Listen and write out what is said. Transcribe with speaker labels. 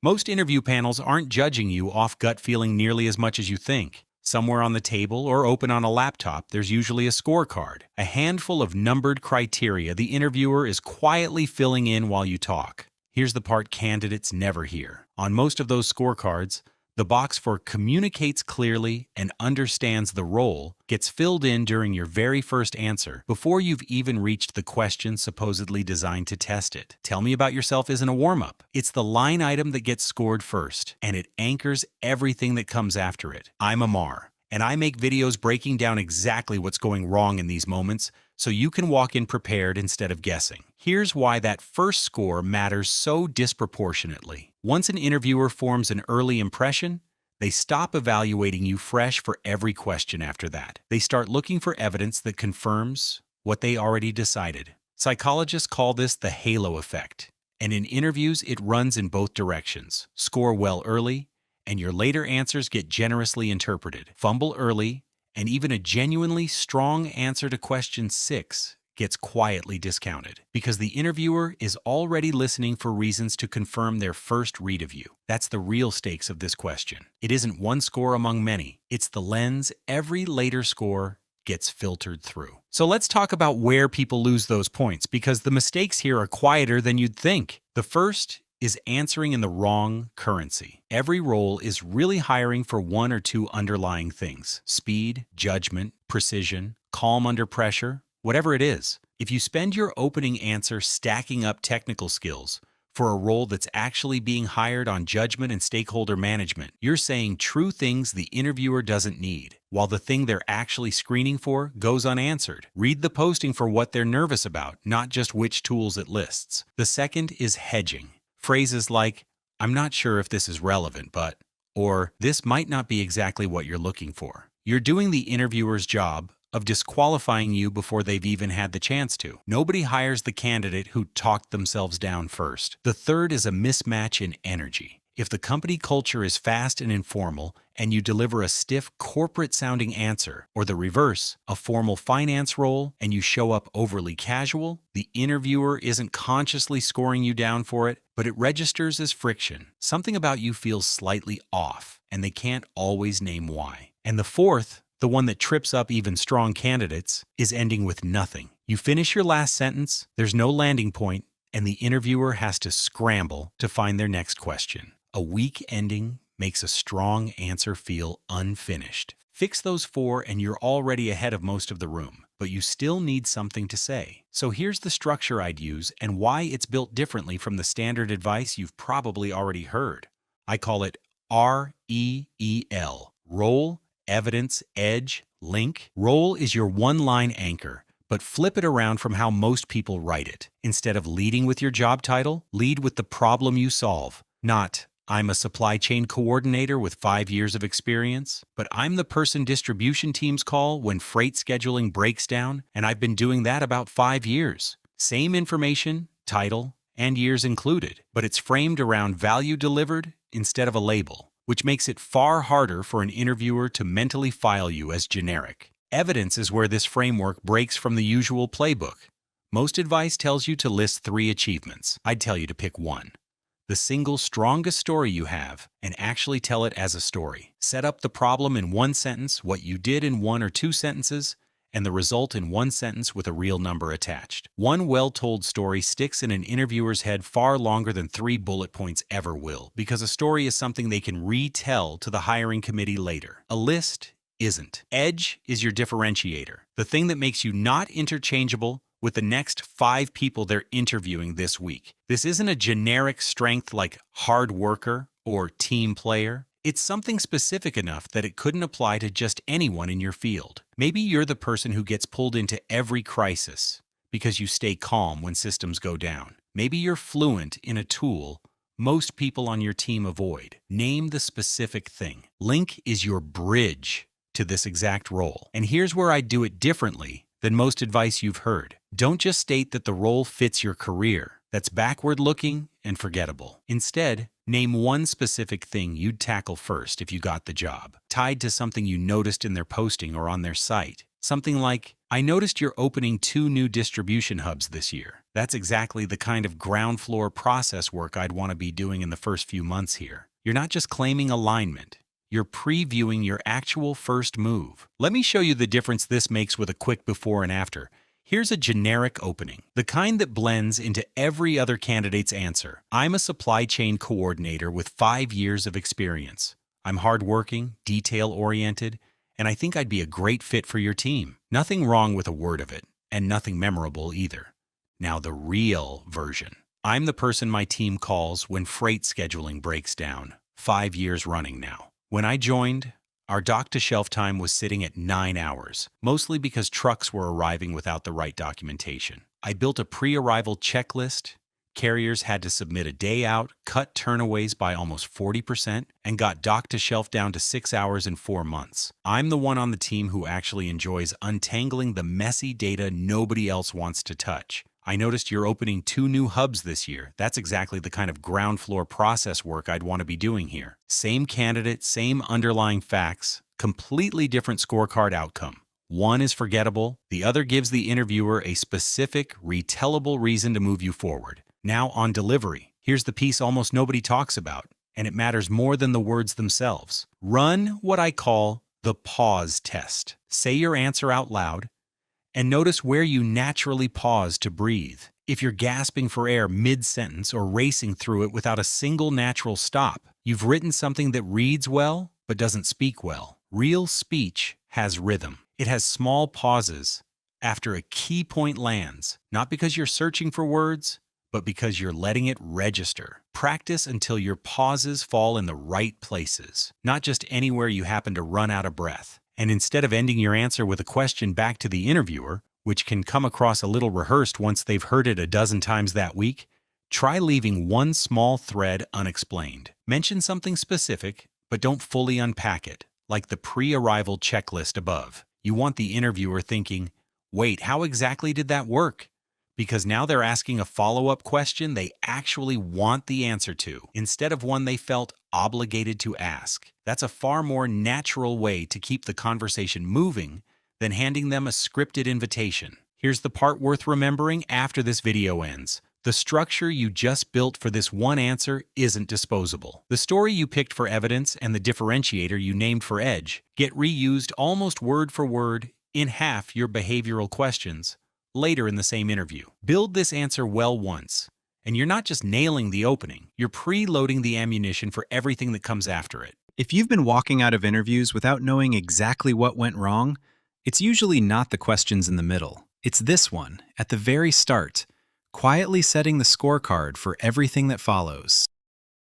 Speaker 1: Most interview panels aren't judging you off gut feeling nearly as much as you think. Somewhere on the table or open on a laptop, there's usually a scorecard, a handful of numbered criteria the interviewer is quietly filling in while you talk. Here's the part candidates never hear. On most of those scorecards, the box for communicates clearly and understands the role gets filled in during your very first answer before you've even reached the question supposedly designed to test it. Tell me about yourself isn't a warm-up. It's the line item that gets scored first, and it anchors everything that comes after it. I'm Amar, and I make videos breaking down exactly what's going wrong in these moments so you can walk in prepared instead of guessing. Here's why that first score matters so disproportionately. Once an interviewer forms an early impression, they stop evaluating you fresh for every question after that. They start looking for evidence that confirms what they already decided. Psychologists call this the halo effect, and in interviews it runs in both directions. Score well early, and your later answers get generously interpreted. Fumble early, and even a genuinely strong answer to question 6 gets quietly discounted because the interviewer is already listening for reasons to confirm their first read of you. That's the real stakes of this question. It isn't one score among many. It's the lens every later score gets filtered through. So let's talk about where people lose those points, because the mistakes here are quieter than you'd think. The first is answering in the wrong currency. Every role is really hiring for one or two underlying things: speed, judgment, precision, calm under pressure, whatever it is. If you spend your opening answer stacking up technical skills for a role that's actually being hired on judgment and stakeholder management, you're saying true things the interviewer doesn't need, while the thing they're actually screening for goes unanswered. Read the posting for what they're nervous about, not just which tools it lists. The second is hedging. Phrases like, "I'm not sure if this is relevant, but," or "this might not be exactly what you're looking for." You're doing the interviewer's job of disqualifying you before they've even had the chance to. Nobody hires the candidate who talked themselves down first. The third is a mismatch in energy. If the company culture is fast and informal, and you deliver a stiff corporate-sounding answer, or the reverse, a formal finance role, and you show up overly casual, the interviewer isn't consciously scoring you down for it, but it registers as friction. Something about you feels slightly off, and they can't always name why. And the fourth, the one that trips up even strong candidates, is ending with nothing. You finish your last sentence, there's no landing point, and the interviewer has to scramble to find their next question. A weak ending makes a strong answer feel unfinished. Fix those 4 and you're already ahead of most of the room, but you still need something to say. So here's the structure I'd use and why it's built differently from the standard advice you've probably already heard. I call it R.E.E.L. Role, Evidence, Edge, Link. Role is your one-line anchor, but flip it around from how most people write it. Instead of leading with your job title, lead with the problem you solve. Not, "I'm a supply chain coordinator with 5 years of experience, but I'm the person distribution teams call when freight scheduling breaks down, and I've been doing that about 5 years." Same information, title, and years included, but it's framed around value delivered instead of a label, which makes it far harder for an interviewer to mentally file you as generic. Evidence is where this framework breaks from the usual playbook. Most advice tells you to list 3 achievements. I'd tell you to pick 1. The single strongest story you have, and actually tell it as a story. Set up the problem in 1 sentence, what you did in 1 or 2 sentences, and the result in 1 sentence with a real number attached. One well-told story sticks in an interviewer's head far longer than 3 bullet points ever will, because a story is something they can retell to the hiring committee later. A list isn't. Edge is your differentiator, the thing that makes you not interchangeable with the next 5 people they're interviewing this week. This isn't a generic strength like hard worker or team player. It's something specific enough that it couldn't apply to just anyone in your field. Maybe you're the person who gets pulled into every crisis because you stay calm when systems go down. Maybe you're fluent in a tool most people on your team avoid. Name the specific thing. Link is your bridge to this exact role. And here's where I do it differently than most advice you've heard. Don't just state that the role fits your career. That's backward-looking and forgettable. Instead, name 1 specific thing you'd tackle first if you got the job, tied to something you noticed in their posting or on their site. Something like, "I noticed you're opening 2 new distribution hubs this year. That's exactly the kind of ground floor process work I'd want to be doing in the first few months here. You're not just claiming alignment. You're previewing your actual first move. Let me show you the difference this makes with a quick before and after. Here's a generic opening, the kind that blends into every other candidate's answer. I'm a supply chain coordinator with 5 years of experience. I'm hardworking, detail-oriented, and I think I'd be a great fit for your team. Nothing wrong with a word of it, and nothing memorable either. Now the real version. I'm the person my team calls when freight scheduling breaks down. 5 years running now. When I joined, our dock-to-shelf time was sitting at 9 hours, mostly because trucks were arriving without the right documentation. I built a pre-arrival checklist. Carriers had to submit a day out, cut turnaways by almost 40%, and got dock-to-shelf down to 6 hours in 4 months. I'm the one on the team who actually enjoys untangling the messy data nobody else wants to touch. I noticed you're opening 2 new hubs this year. That's exactly the kind of ground floor process work I'd want to be doing here. Same candidate, same underlying facts, completely different scorecard outcome. One is forgettable, the other gives the interviewer a specific, retellable reason to move you forward. Now on delivery, here's the piece almost nobody talks about, and it matters more than the words themselves. Run what I call the pause test. Say your answer out loud, and notice where you naturally pause to breathe. If you're gasping for air mid-sentence or racing through it without a single natural stop, you've written something that reads well but doesn't speak well. Real speech has rhythm. It has small pauses after a key point lands, not because you're searching for words, but because you're letting it register. Practice until your pauses fall in the right places, not just anywhere you happen to run out of breath. And instead of ending your answer with a question back to the interviewer, which can come across a little rehearsed once they've heard it a dozen times that week, try leaving one small thread unexplained. Mention something specific, but don't fully unpack it, like the pre-arrival checklist above. You want the interviewer thinking, wait, how exactly did that work? Because now they're asking a follow-up question they actually want the answer to, instead of one they felt obligated to ask. That's a far more natural way to keep the conversation moving than handing them a scripted invitation. Here's the part worth remembering after this video ends. The structure you just built for this one answer isn't disposable. The story you picked for evidence and the differentiator you named for edge get reused almost word for word in half your behavioral questions later in the same interview. Build this answer well once, and you're not just nailing the opening, you're preloading the ammunition for everything that comes after it.
Speaker 2: If you've been walking out of interviews without knowing exactly what went wrong, it's usually not the questions in the middle. It's this one, at the very start, quietly setting the scorecard for everything that follows.